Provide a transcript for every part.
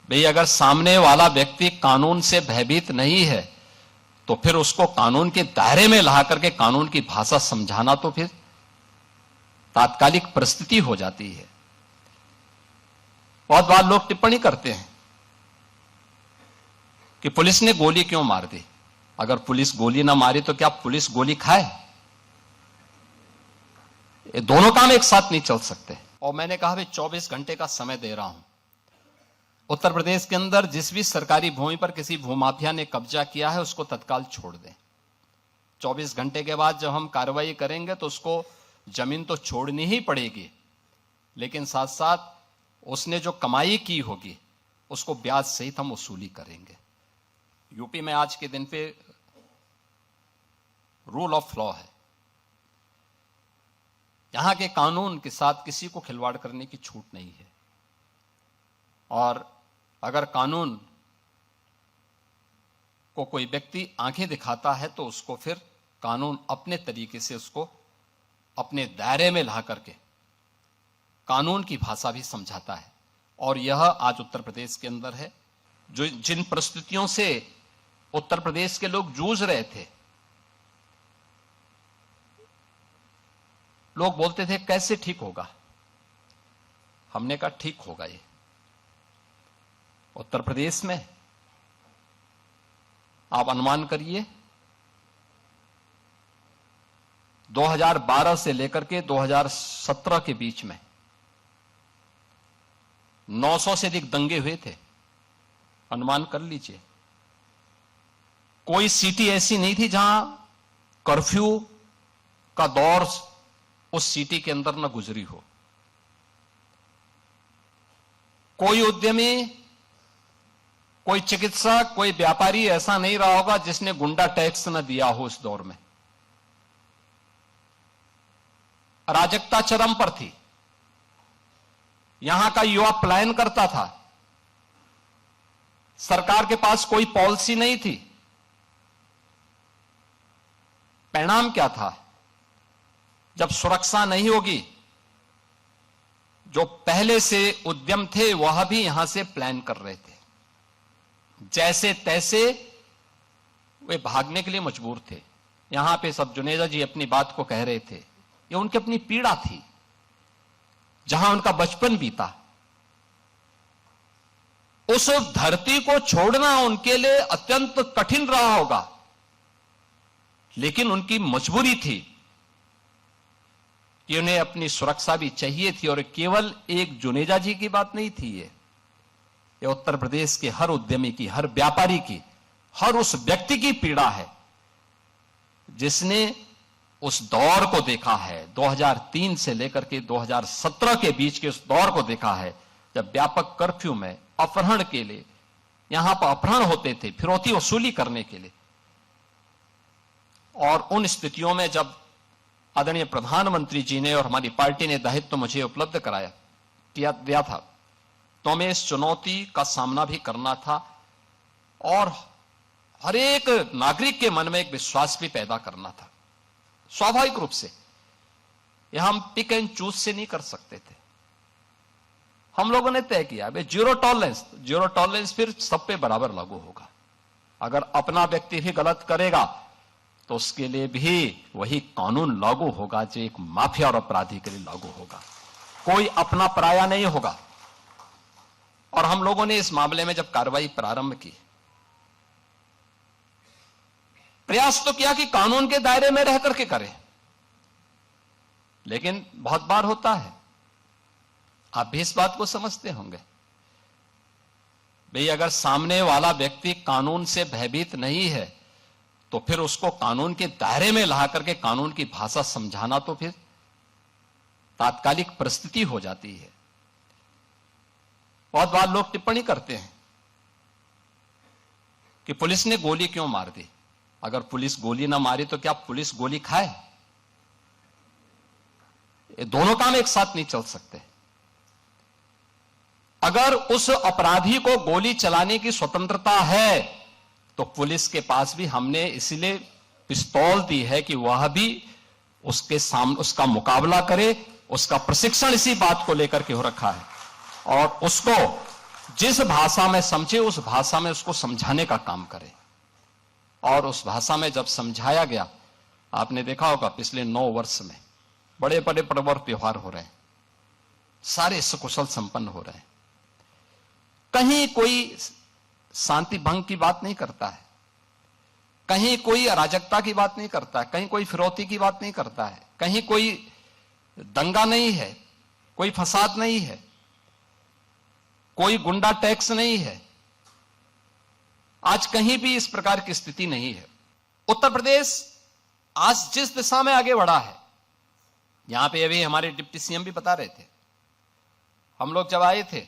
भाई अगर सामने वाला व्यक्ति कानून से भयभीत नहीं है तो फिर उसको कानून के दायरे में ला करके कानून की भाषा समझाना तो फिर तात्कालिक परिस्थिति हो जाती है। बहुत बार लोग टिप्पणी करते हैं कि पुलिस ने गोली क्यों मार दी। अगर पुलिस गोली ना मारी तो क्या पुलिस गोली खाए? ये दोनों काम एक साथ नहीं चल सकते। और मैंने कहा भाई 24 घंटे का समय दे रहा हूं। उत्तर प्रदेश के अंदर जिस भी सरकारी भूमि पर किसी भूमाफिया ने कब्जा किया है उसको तत्काल छोड़ दें। 24 घंटे के बाद जब हम कार्रवाई करेंगे तो उसको जमीन तो छोड़नी ही पड़ेगी, लेकिन साथ साथ उसने जो कमाई की होगी उसको ब्याज सहित हम वसूली करेंगे। यूपी में आज के दिन पे रूल ऑफ लॉ है। यहां के कानून के साथ किसी को खिलवाड़ करने की छूट नहीं है। और अगर कानून को कोई व्यक्ति आंखें दिखाता है तो उसको फिर कानून अपने तरीके से उसको अपने दायरे में ला करके कानून की भाषा भी समझाता है। और यह आज उत्तर प्रदेश के अंदर है। जो जिन परिस्थितियों से उत्तर प्रदेश के लोग जूझ रहे थे, लोग बोलते थे कैसे ठीक होगा, हमने कहा ठीक होगा। ये उत्तर प्रदेश में आप अनुमान करिए 2012 से लेकर के 2017 के बीच में 900 से अधिक दंगे हुए थे। अनुमान कर लीजिए। कोई सिटी ऐसी नहीं थी जहां कर्फ्यू का दौर उस सिटी के अंदर न गुजरी हो। कोई उद्यमी, कोई चिकित्सक, कोई व्यापारी ऐसा नहीं रहा होगा जिसने गुंडा टैक्स न दिया हो। इस दौर में अराजकता चरम पर थी। यहां का युवा पलायन करता था। सरकार के पास कोई पॉलिसी नहीं थी। परिणाम क्या था? जब सुरक्षा नहीं होगी, जो पहले से उद्यम थे वह भी यहां से प्लान कर रहे थे। जैसे तैसे वे भागने के लिए मजबूर थे। यहां पे सब जुनेजा जी अपनी बात को कह रहे थे, ये उनकी अपनी पीड़ा थी, जहां उनका बचपन बीता। उस धरती को छोड़ना उनके लिए अत्यंत कठिन रहा होगा, लेकिन उनकी मजबूरी थी कि उन्हें अपनी सुरक्षा भी चाहिए थी। और केवल एक जुनेजा जी की बात नहीं थी। ये उत्तर प्रदेश के हर उद्यमी की, हर व्यापारी की, हर उस व्यक्ति की पीड़ा है जिसने उस दौर को देखा है। 2003 से लेकर के 2017 के बीच के उस दौर को देखा है, जब व्यापक कर्फ्यू में अपहरण के लिए यहां पर अपहरण होते थे, फिरौती वसूली करने के लिए। और उन स्थितियों में जब आदरणीय प्रधानमंत्री जी ने और हमारी पार्टी ने दायित्व मुझे उपलब्ध दिया था, तो हमें इस चुनौती का सामना भी करना था और हर एक नागरिक के मन में एक विश्वास भी पैदा करना था। स्वाभाविक रूप से यह हम पिक एंड चूज से नहीं कर सकते थे। हम लोगों ने तय किया भाई जीरो टॉलरेंस फिर सब पे बराबर लागू होगा। अगर अपना व्यक्ति भी गलत करेगा तो उसके लिए भी वही कानून लागू होगा जो एक माफिया और अपराधी के लिए लागू होगा। कोई अपना पराया नहीं होगा। और हम लोगों ने इस मामले में जब कार्रवाई प्रारंभ की, प्रयास तो किया कि कानून के दायरे में रह करके करें, लेकिन बहुत बार होता है, आप भी इस बात को समझते होंगे, भाई अगर सामने वाला व्यक्ति कानून से भयभीत नहीं है तो फिर उसको कानून के दायरे में ला करके कानून की भाषा समझाना तो फिर तात्कालिक परिस्थिति हो जाती है। बहुत बार लोग टिप्पणी करते हैं कि पुलिस ने गोली क्यों मार दी। अगर पुलिस गोली ना मारी तो क्या पुलिस गोली खाए? ये दोनों काम एक साथ नहीं चल सकते। अगर उस अपराधी को गोली चलाने की स्वतंत्रता है तो पुलिस के पास भी हमने इसलिए पिस्तौल दी है कि वह भी उसके सामने उसका मुकाबला करे। उसका प्रशिक्षण इसी बात को लेकर के हो रखा है और उसको जिस भाषा में समझे उस भाषा में उसको समझाने का काम करे। और उस भाषा में जब समझाया गया, आपने देखा होगा पिछले 9 वर्ष में बड़े बड़े पर्व और त्योहार हो रहे हैं, सारे सकुशल संपन्न हो रहे हैं। कहीं कोई शांति भंग की बात नहीं करता है, कहीं कोई अराजकता की बात नहीं करता है, कहीं कोई फिरौती की बात नहीं करता है, कहीं कोई दंगा नहीं है, कोई फसाद नहीं है, कोई गुंडा टैक्स नहीं है। आज कहीं भी इस प्रकार की स्थिति नहीं है। उत्तर प्रदेश आज जिस दिशा में आगे बढ़ा है, यहां पे अभी हमारे डिप्टी सीएम भी बता रहे थे, हम लोग जब आए थे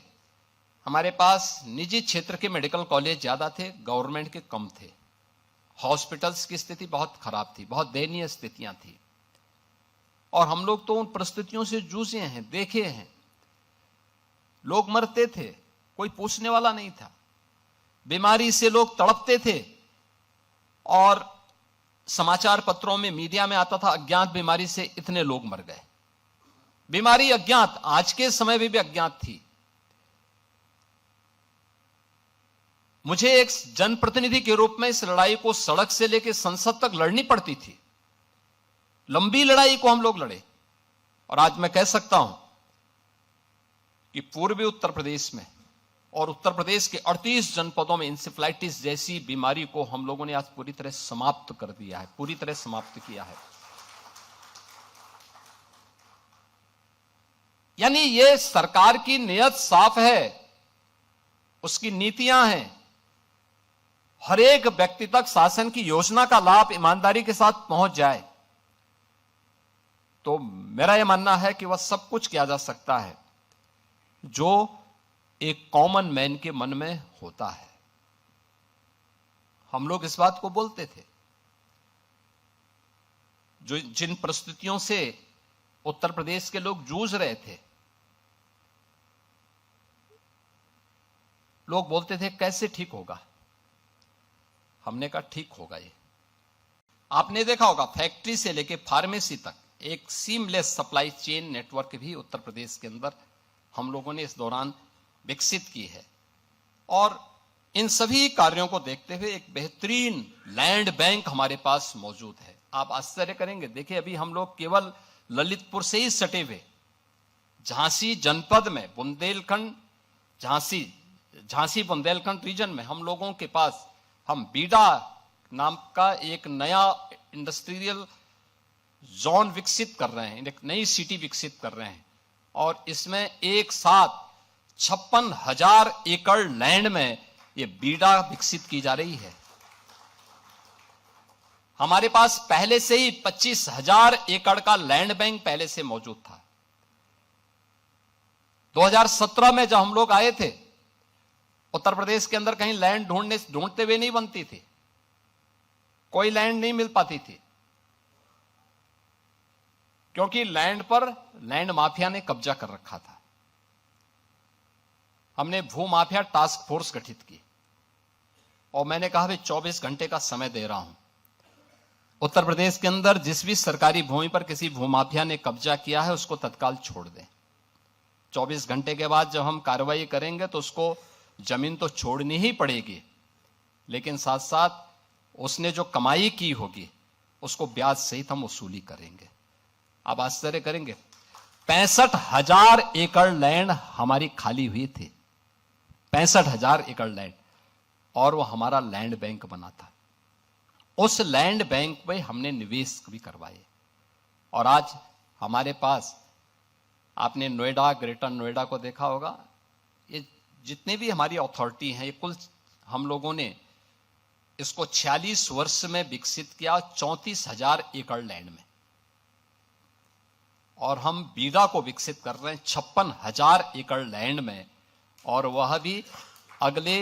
हमारे पास निजी क्षेत्र के मेडिकल कॉलेज ज्यादा थे, गवर्नमेंट के कम थे। हॉस्पिटल्स की स्थिति बहुत खराब थी, बहुत दयनीय स्थितियां थी। और हम लोग तो उन परिस्थितियों से जूझे हैं, देखे हैं। लोग मरते थे, कोई पूछने वाला नहीं था। बीमारी से लोग तड़पते थे और समाचार पत्रों में, मीडिया में आता था, अज्ञात बीमारी से इतने लोग मर गए। बीमारी अज्ञात, आज के समय में भी अज्ञात थी। मुझे एक जनप्रतिनिधि के रूप में इस लड़ाई को सड़क से लेकर संसद तक लड़नी पड़ती थी। लंबी लड़ाई को हम लोग लड़े। और आज मैं कह सकता हूं कि पूर्वी उत्तर प्रदेश में और उत्तर प्रदेश के 38 जनपदों में इंसेफ्लाइटिस जैसी बीमारी को हम लोगों ने आज पूरी तरह समाप्त कर दिया है, पूरी तरह समाप्त किया है। यानी ये सरकार की नीयत साफ है, उसकी नीतियां हैं। हर एक व्यक्ति तक शासन की योजना का लाभ ईमानदारी के साथ पहुंच जाए तो मेरा यह मानना है कि वह सब कुछ किया जा सकता है जो एक कॉमन मैन के मन में होता है। हम लोग इस बात को बोलते थे। जो जिन परिस्थितियों से उत्तर प्रदेश के लोग जूझ रहे थे, लोग बोलते थे कैसे ठीक होगा। हमने कहा ठीक होगा। ये आपने देखा होगा, फैक्ट्री से लेकर फार्मेसी तक एक सीमलेस सप्लाई चेन नेटवर्क भी उत्तर प्रदेश के अंदर हम लोगों ने इस दौरान विकसित की है। और इन सभी कार्यों को देखते हुए एक बेहतरीन लैंड बैंक हमारे पास मौजूद है। आप आश्चर्य करेंगे, देखिए अभी हम लोग केवल ललितपुर से ही सटे हुए झांसी जनपद में, बुंदेलखंड झांसी बुंदेलखंड रीजन में हम लोगों के पास, हम बीडा नाम का एक नया इंडस्ट्रियल जोन विकसित कर रहे हैं, एक नई सिटी विकसित कर रहे हैं। और इसमें एक साथ 56,000 एकड़ लैंड में ये बीडा विकसित की जा रही है। हमारे पास पहले से ही 25,000 एकड़ का लैंड बैंक पहले से मौजूद था। 2017 में जब हम लोग आए थे, उत्तर प्रदेश के अंदर कहीं लैंड ढूंढते हुए नहीं बनती थी, कोई लैंड नहीं मिल पाती थी, क्योंकि लैंड पर लैंड माफिया ने कब्जा कर रखा था। हमने भू माफिया टास्क फोर्स गठित की और मैंने कहा भाई 24 घंटे का समय दे रहा हूं। उत्तर प्रदेश के अंदर जिस भी सरकारी भूमि पर किसी भूमाफिया ने कब्जा किया है उसको तत्काल छोड़ दें। 24 घंटे के बाद जब हम कार्रवाई करेंगे तो उसको जमीन तो छोड़नी ही पड़ेगी, लेकिन साथ साथ उसने जो कमाई की होगी उसको ब्याज सहित हम वसूली करेंगे। आप आश्चर्य करेंगे, 65,000 एकड़ लैंड हमारी खाली हुई थी, 65,000 एकड़ लैंड, और वो हमारा लैंड बैंक बना था। उस लैंड बैंक में हमने निवेश भी करवाए। और आज हमारे पास, आपने नोएडा, ग्रेटर नोएडा को देखा होगा, ये जितने भी हमारी अथॉरिटी हैं, ये कुल हम लोगों ने इसको 46 वर्ष में विकसित किया, 34,000 एकड़ लैंड में। और हम बीडा को विकसित कर रहे हैं 56,000 एकड़ लैंड में, और वह भी अगले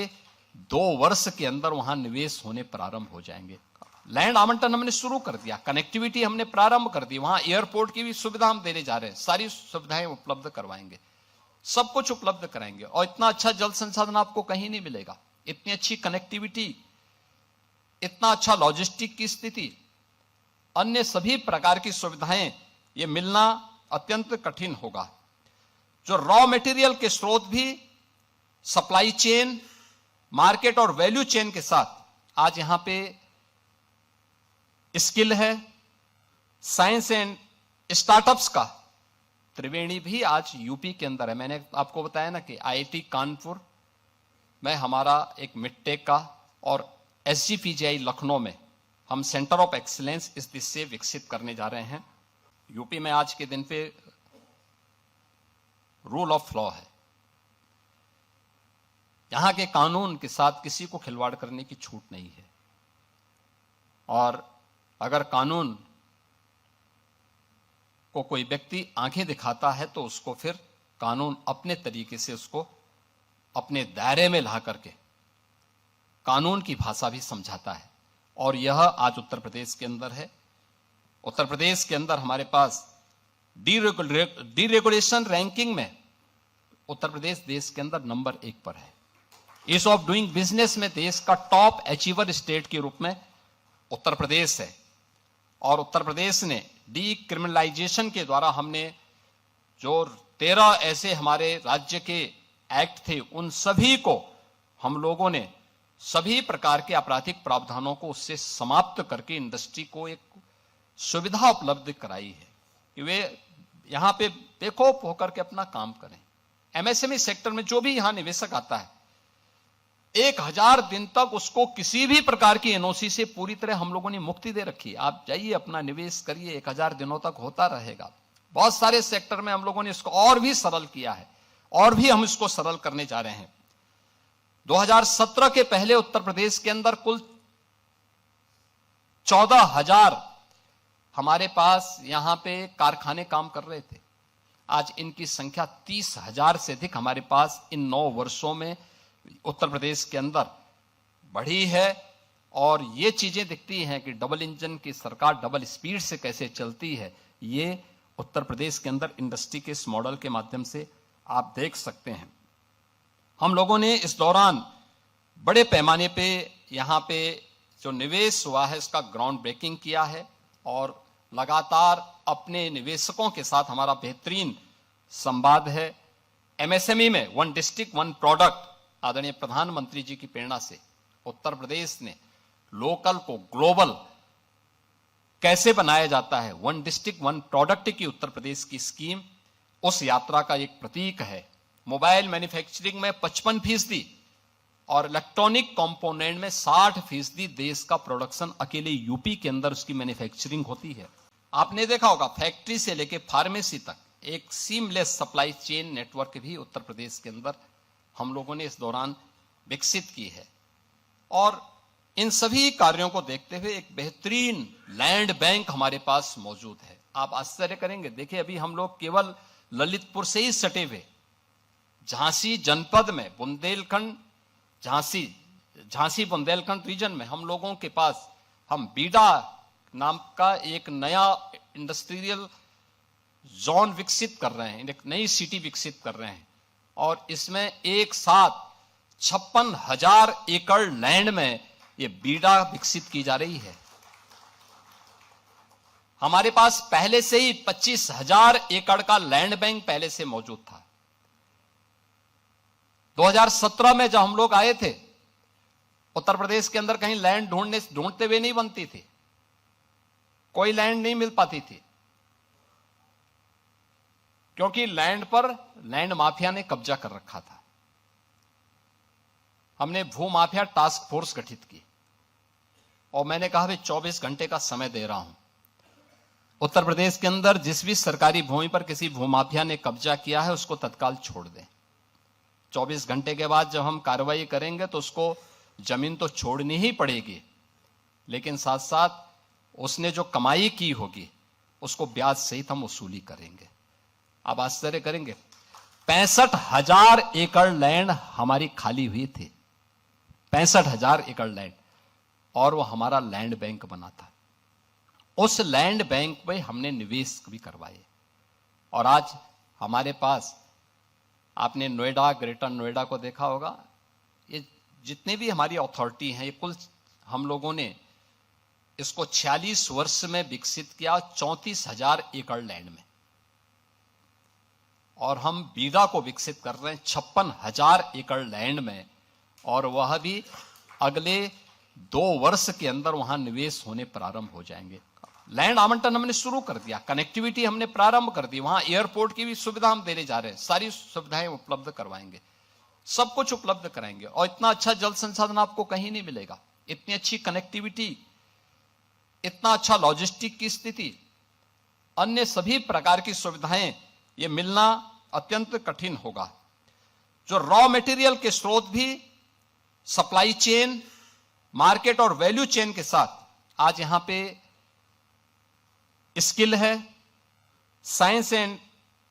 2 वर्ष के अंदर वहां निवेश होने प्रारंभ हो जाएंगे। लैंड आवंटन हमने शुरू कर दिया, कनेक्टिविटी हमने प्रारंभ कर दी, वहां एयरपोर्ट की भी सुविधा हम देने जा रहे हैं, सारी सुविधाएं उपलब्ध करवाएंगे, सब कुछ उपलब्ध कराएंगे। और इतना अच्छा जल संसाधन आपको कहीं नहीं मिलेगा, इतनी अच्छी कनेक्टिविटी, इतना अच्छा लॉजिस्टिक की स्थिति, अन्य सभी प्रकार की सुविधाएं ये मिलना अत्यंत कठिन होगा। जो रॉ मटेरियल के स्रोत भी सप्लाई चेन, मार्केट और वैल्यू चेन के साथ आज यहां पे स्किल है, साइंस एंड स्टार्टअप्स का त्रिवेणी भी आज यूपी के अंदर है। मैंने आपको बताया ना कि आईआईटी कानपुर में हमारा एक मिडटेक का और एसजीपीजीआई लखनऊ में हम सेंटर ऑफ एक्सीलेंस इस दिशा से विकसित करने जा रहे हैं। यूपी में आज के दिन पे रूल ऑफ लॉ है। यहां के कानून के साथ किसी को खिलवाड़ करने की छूट नहीं है, और अगर कानून को कोई व्यक्ति आंखें दिखाता है तो उसको फिर कानून अपने तरीके से उसको अपने दायरे में ला करके कानून की भाषा भी समझाता है, और यह आज उत्तर प्रदेश के अंदर है। उत्तर प्रदेश के अंदर हमारे पास डीरेगुलेशन रैंकिंग में उत्तर प्रदेश देश के अंदर नंबर 1 पर है। ईज ऑफ डूइंग बिजनेस में देश का टॉप अचीवर स्टेट के रूप में उत्तर प्रदेश है। और उत्तर प्रदेश ने डीक्रिमिनलाइजेशन के द्वारा हमने जो 13 ऐसे हमारे राज्य के एक्ट थे, उन सभी को हम लोगों ने सभी प्रकार के आपराधिक प्रावधानों को उससे समाप्त करके इंडस्ट्री को एक सुविधा उपलब्ध कराई है कि वे यहां पे बेखौफ होकर के अपना काम करें। एमएसएमई सेक्टर में जो भी यहां निवेशक आता है 1000 दिन तक उसको किसी भी प्रकार की एनओसी से पूरी तरह हम लोगों ने मुक्ति दे रखी है। आप जाइए अपना निवेश करिए, 1000 दिनों तक होता रहेगा। बहुत सारे सेक्टर में हम लोगों ने इसको और भी सरल किया है, और भी हम इसको सरल करने जा रहे हैं। 2017 के पहले उत्तर प्रदेश के अंदर कुल 14,000 हमारे पास यहां पे कारखाने काम कर रहे थे। आज इनकी संख्या 30,000 से अधिक हमारे पास इन 9 वर्षों में उत्तर प्रदेश के अंदर बढ़ी है। और ये चीजें दिखती हैं कि डबल इंजन की सरकार डबल स्पीड से कैसे चलती है, ये उत्तर प्रदेश के अंदर इंडस्ट्री के इस मॉडल के माध्यम से आप देख सकते हैं। हम लोगों ने इस दौरान बड़े पैमाने पे यहां पे जो निवेश हुआ है इसका ग्राउंड ब्रेकिंग किया है, और लगातार अपने निवेशकों के साथ हमारा बेहतरीन संवाद है। एमएसएमई में 1 डिस्ट्रिक्ट 1 प्रोडक्ट आदरणीय प्रधानमंत्री जी की प्रेरणा से उत्तर प्रदेश ने लोकल को ग्लोबल कैसे बनाया जाता है, 1 डिस्ट्रिक्ट 1 प्रोडक्ट की उत्तर प्रदेश की स्कीम उस यात्रा का एक प्रतीक है। मोबाइल मैन्युफैक्चरिंग में 55% और इलेक्ट्रॉनिक कंपोनेंट में 60% देश का प्रोडक्शन अकेले यूपी के अंदर उसकी मैन्युफैक्चरिंग होती है। आपने देखा होगा फैक्ट्री से लेके फार्मेसी तक एक सीमलेस सप्लाई चेन नेटवर्क भी उत्तर प्रदेश के अंदर हम लोगों ने इस दौरान विकसित की है। और इन सभी कार्यों को देखते हुए एक बेहतरीन लैंड बैंक हमारे पास मौजूद है। आप आश्चर्य करेंगे, देखिए अभी हम लोग केवल ललितपुर से ही सटे हुए झांसी जनपद में बुंदेलखंड झांसी बुंदेलखंड रीजन में हम लोगों के पास हम बीडा नाम का एक नया इंडस्ट्रियल जोन विकसित कर रहे हैं, एक नई सिटी विकसित कर रहे हैं। और इसमें एक साथ 56,000 एकड़ लैंड में ये बीडा विकसित की जा रही है। हमारे पास पहले से ही 25,000 एकड़ का लैंड बैंक पहले से मौजूद था। 2017 में जब हम लोग आए थे उत्तर प्रदेश के अंदर कहीं लैंड ढूंढते हुए नहीं बनती थी, कोई लैंड नहीं मिल पाती थी, क्योंकि लैंड पर लैंड माफिया ने कब्जा कर रखा था। हमने भू माफिया टास्क फोर्स गठित की और मैंने कहा भाई 24 घंटे का समय दे रहा हूं, उत्तर प्रदेश के अंदर जिस भी सरकारी भूमि पर किसी भूमाफिया ने कब्जा किया है उसको तत्काल छोड़ दें। 24 घंटे के बाद जब हम कार्रवाई करेंगे तो उसको जमीन तो छोड़नी ही पड़ेगी, लेकिन साथ साथ उसने जो कमाई की होगी उसको ब्याज सहित हम वसूली करेंगे। आप आश्चर्य करेंगे, 65,000 एकड़ लैंड हमारी खाली हुई थी, 65,000 एकड़ लैंड, और वो हमारा लैंड बैंक बना था। उस लैंड बैंक में हमने निवेश भी करवाए। और आज हमारे पास, आपने नोएडा, ग्रेटर नोएडा को देखा होगा, ये जितने भी हमारी अथॉरिटी हैं, ये कुल हम लोगों ने इसको 46 वर्ष में विकसित किया, 34,000 एकड़ लैंड में। और हम बीडा को विकसित कर रहे हैं 56,000 एकड़ लैंड में, और वह भी अगले 2 वर्ष के अंदर वहां निवेश होने प्रारंभ हो जाएंगे। लैंड आवंटन हमने शुरू कर दिया, कनेक्टिविटी हमने प्रारंभ कर दी, वहां एयरपोर्ट की भी सुविधा हम देने जा रहे हैं, सारी सुविधाएं उपलब्ध करवाएंगे, सब कुछ उपलब्ध कराएंगे। और इतना अच्छा जल संसाधन आपको कहीं नहीं मिलेगा, इतनी अच्छी कनेक्टिविटी, इतना अच्छा लॉजिस्टिक की स्थिति, अन्य सभी प्रकार की सुविधाएं ये मिलना अत्यंत कठिन होगा। जो रॉ मटेरियल के स्रोत भी सप्लाई चेन, मार्केट और वैल्यू चेन के साथ आज यहां पे स्किल है, साइंस एंड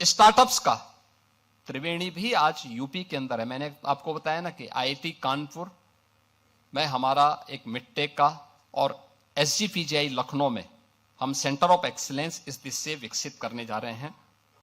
स्टार्टअप्स का त्रिवेणी भी आज यूपी के अंदर है। मैंने आपको बताया ना कि आईआईटी कानपुर में हमारा एक मिडटेक का और एसजीपीजीआई लखनऊ में हम सेंटर ऑफ एक्सीलेंस इस दिशा से विकसित करने जा रहे हैं।